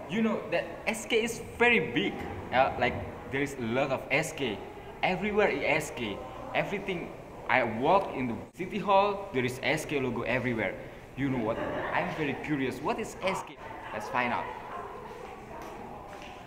You know that SK is very big. Like there is a lot of SK. Everywhere is SK. Everything. I walk in the city hall. There is SK logo everywhere. You know what? I'm very curious. What is SK? Let's find out.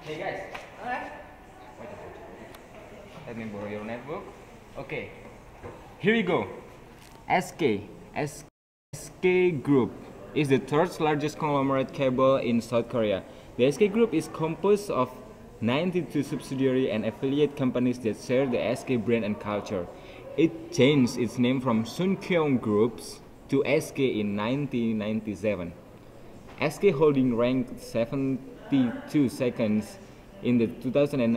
Hey guys. Alright. Let me borrow your netbook. Okay. Here we go. SK. SK Group is the third largest conglomerate cable in South Korea. The SK Group is composed of 92 subsidiary and affiliate companies that share the SK brand and culture. It changed its name from Sunkyung Groups to SK in 1997. SK Holding ranked 72 seconds in the 2009.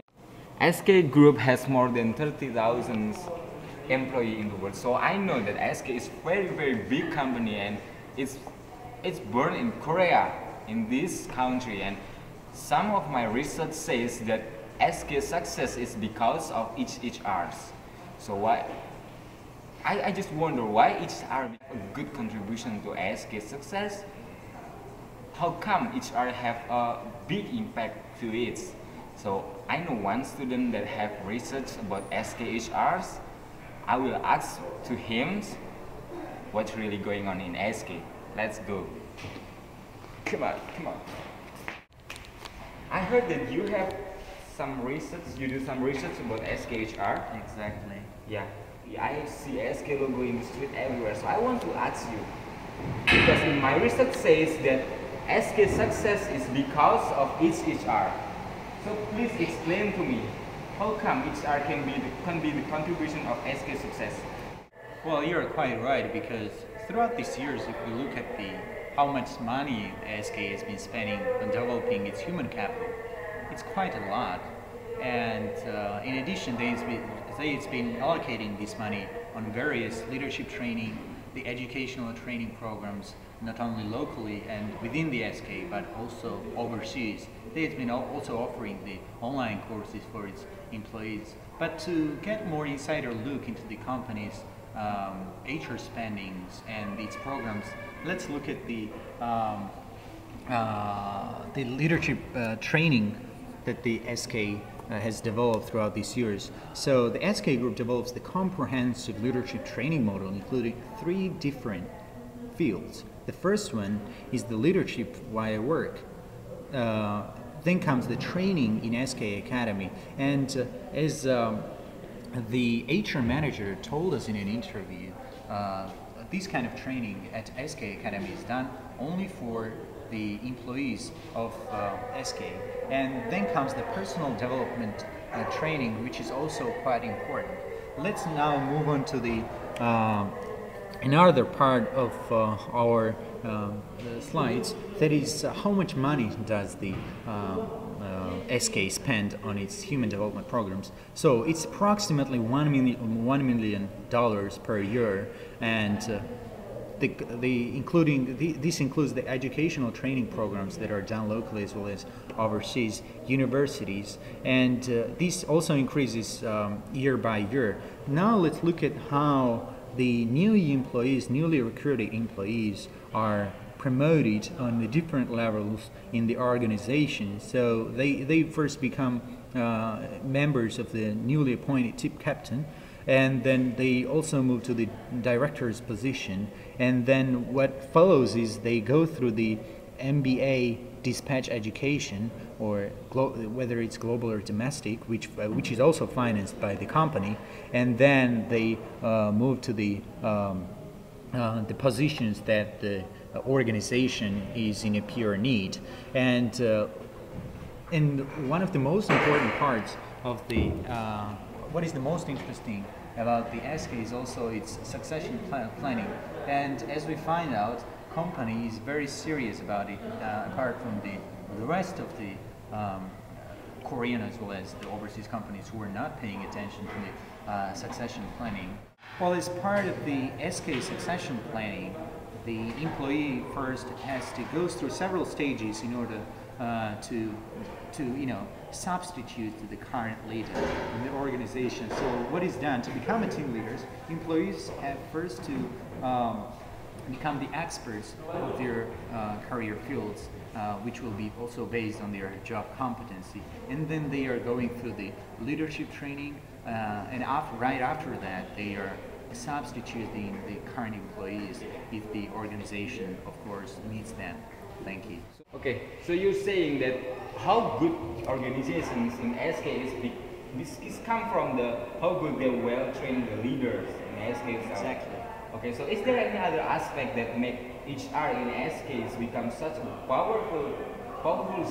SK Group has more than 30,000 employees in the world. So I know that SK is very big company, and it's born in Korea, in this country, and some of my research says that SK success is because of each HRs. So why? I just wonder why HR make a good contribution to SK success. How come HR have a big impact to it? So I know one student that have research about SK HRs. I will ask to him what's really going on in SK. Let's go. Come on, come on. I heard that you have some research, you do some research about SKHR. Exactly. Yeah, I see SK logo in the street everywhere. So I want to ask you, because in my research says that SK success is because of each HR. So please explain to me, how come HR can be the contribution of SK success? Well, you're quite right, because throughout these years, if we look at how much money SK has been spending on developing its human capital, it's quite a lot. And in addition, it's been allocating this money on various leadership training, the educational training programs, not only locally and within the SK, but also overseas. They've been also offering the online courses for its employees. But to get more insider look into the company's HR spendings and its programs, let's look at the leadership training that the SK has developed throughout these years. So the SK Group develops the comprehensive leadership training model, including 3 different fields. The first one is the leadership via work. Then comes the training in SK Academy, and as the HR manager told us in an interview, this kind of training at SK Academy is done only for the employees of SK. And then comes the personal development training, which is also quite important. Let's now move on to the another part of our slides, that is how much money does the SK spend on its human development programs. So it's approximately $1 million per year, and this includes the educational training programs that are done locally as well as overseas universities, and this also increases year by year. Now let's look at how the newly recruited employees are promoted on the different levels in the organization. So they first become members of the newly appointed tip captain, and then they also move to the director's position, and then what follows is they go through the MBA dispatch education, or whether it's global or domestic, which is also financed by the company, and then they move to the positions that the organization is in a pure need. And one of the most important parts of the what is the most interesting about the SK is also its succession planning. And as we find out, company is very serious about it, apart from the rest of the Korean as well as the overseas companies who are not paying attention to the succession planning. Well, as part of the SK succession planning, the employee first has to go through several stages in order to substitute the current leader in the organization. So what is done to become a team leader? Employees have first to become the experts of their career fields, which will be also based on their job competency. And then they are going through the leadership training, and right after that, they are substituting the current employees if the organization, of course, needs them. Thank you. Okay, so you're saying that how good organizations in SK this come from the how good they well trained the leaders in SK itself. Exactly. Okay, so is there any other aspect that make HR in SKs become such powerful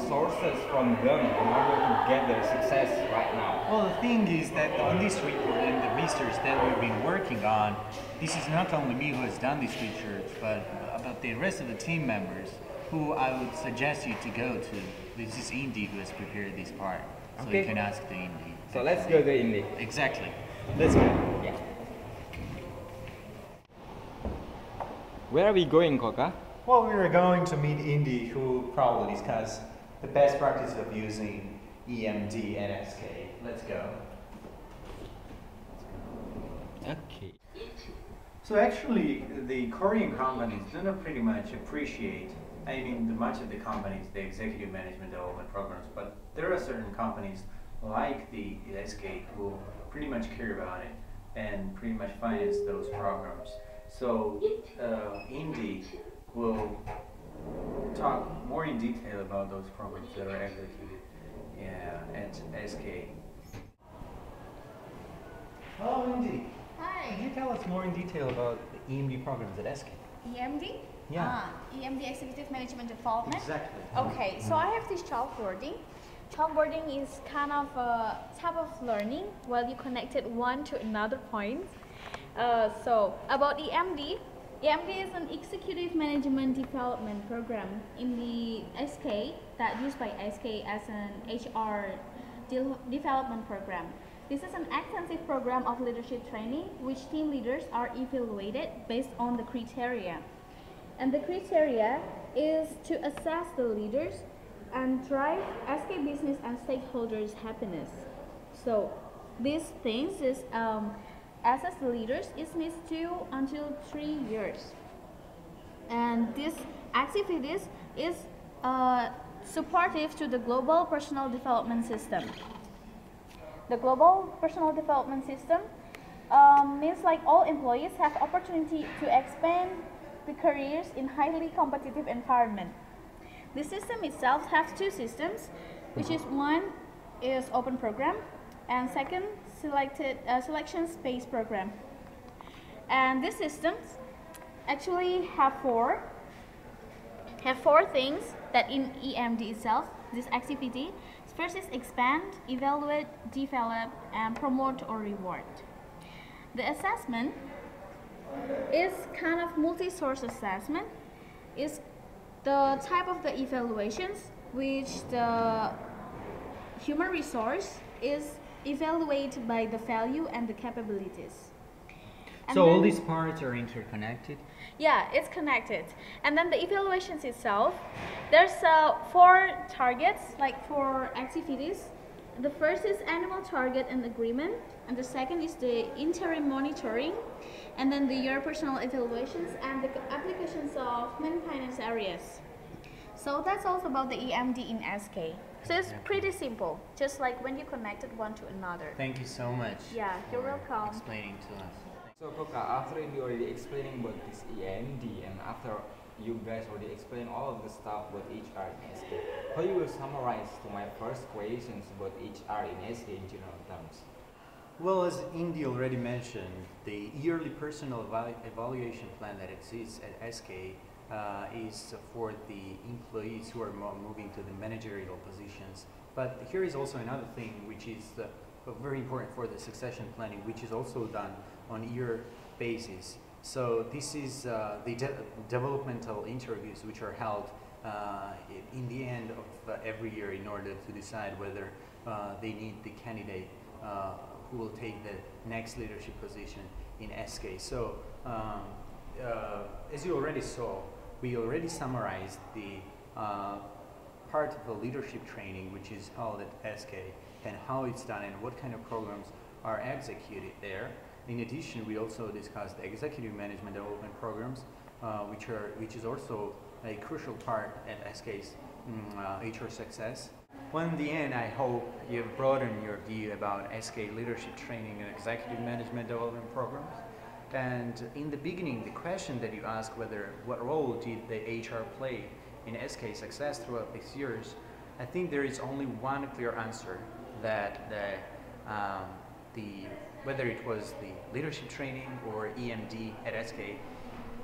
sources from them in order to get their success right now? Well, the thing is that on this report and the research that we've been working on, this is not only me who has done this research, but about the rest of the team members who I would suggest you to go to. This is Indy who has prepared this part. So Okay. you can ask the Indy. So let's go to Indy. Exactly. Let's go. Yeah. Where are we going, Koka? Well, we are going to meet Indy, who will probably discuss the best practices of using EMD and SK. Let's go. Okay. So actually, the Korean companies do not pretty much appreciate, much of the companies, the executive management development programs, but there are certain companies like the SK who pretty much care about it and pretty much finance those programs. So Indy will talk more in detail about those programs that are executed at SK. Hello, Indy. Hi. Could you tell us more in detail about the EMD programs at SK? EMD? Yeah. EMD Executive Management Development. Exactly. Okay, so I have this chalkboarding. Chalkboarding is kind of a type of learning while you connected one to another point. So about EMD, EMD is an Executive Management Development Program in the SK that used by SK as an HR development program. This is an extensive program of leadership training which team leaders are evaluated based on the criteria. And the criteria is to assess the leaders and drive SK business and stakeholders' happiness. So these things is assess the leaders is needs 2 until 3 years. And these activities is supportive to the global personal development system. The global personal development system means like all employees have opportunity to expand the careers in highly competitive environment. The system itself has 2 systems, which is one is open program and second selection space program. And these systems actually have four things that in EMD itself, this activity. First is expand, evaluate, develop, and promote or reward. The assessment is kind of multi-source assessment. Is the type of the evaluations which the human resource is evaluated by the value and the capabilities. And So all then- these parts are interconnected? Yeah, it's connected. And then the evaluations itself, there's 4 targets, like 4 activities. The first is annual target and agreement, and the second is the interim monitoring, and then the year personal evaluations and the applications of maintenance areas. So that's also about the EMD in SK. So it's pretty simple, just like when you connected one to another. Thank you so much. Yeah, you're for welcome. explaining to us. So Koka, after you already explaining about this EMD and after you guys already explained all of the stuff about HR in SK, how you will summarize to my first questions about HR in SK in general terms? Well, as Indy already mentioned, the yearly personal evaluation plan that exists at SK is for the employees who are moving to the managerial positions. But here is also another thing which is very important for the succession planning, which is also done on year basis. So this is the developmental interviews which are held in the end of every year in order to decide whether they need the candidate who will take the next leadership position in SK. So as you already saw, we already summarized the part of the leadership training which is held at SK and how it's done and what kind of programs are executed there. In addition, we also discussed the executive management development programs which is also a crucial part at SK's HR success. Well, in the end, I hope you've broadened your view about SK leadership training and executive management development programs. And in the beginning, the question that you asked, what role did the HR play in SK success throughout these years, I think there is only one clear answer, that whether it was the leadership training or EMD at SK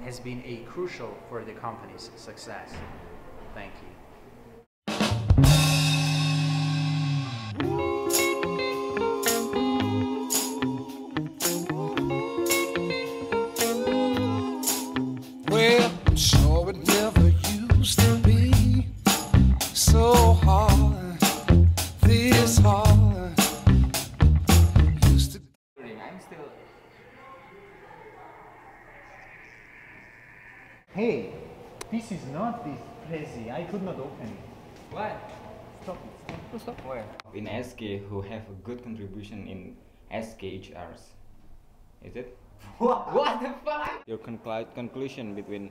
has been a crucial for the company's success. Thank you. Well, I'm sure it never used to be so hard, this hard. Used to I'm still. Hey, this is not this Prezi. I could not open it. What? Stop it. Stop where? In SK who have a good contribution in SK HRs. Is it? What the fuck? Your conclusion between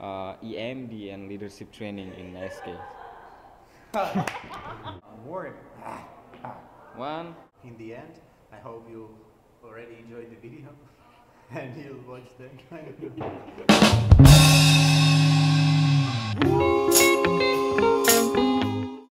EMD and leadership training in SK. More. One. In the end, I hope you already enjoyed the video and you'll watch that kind of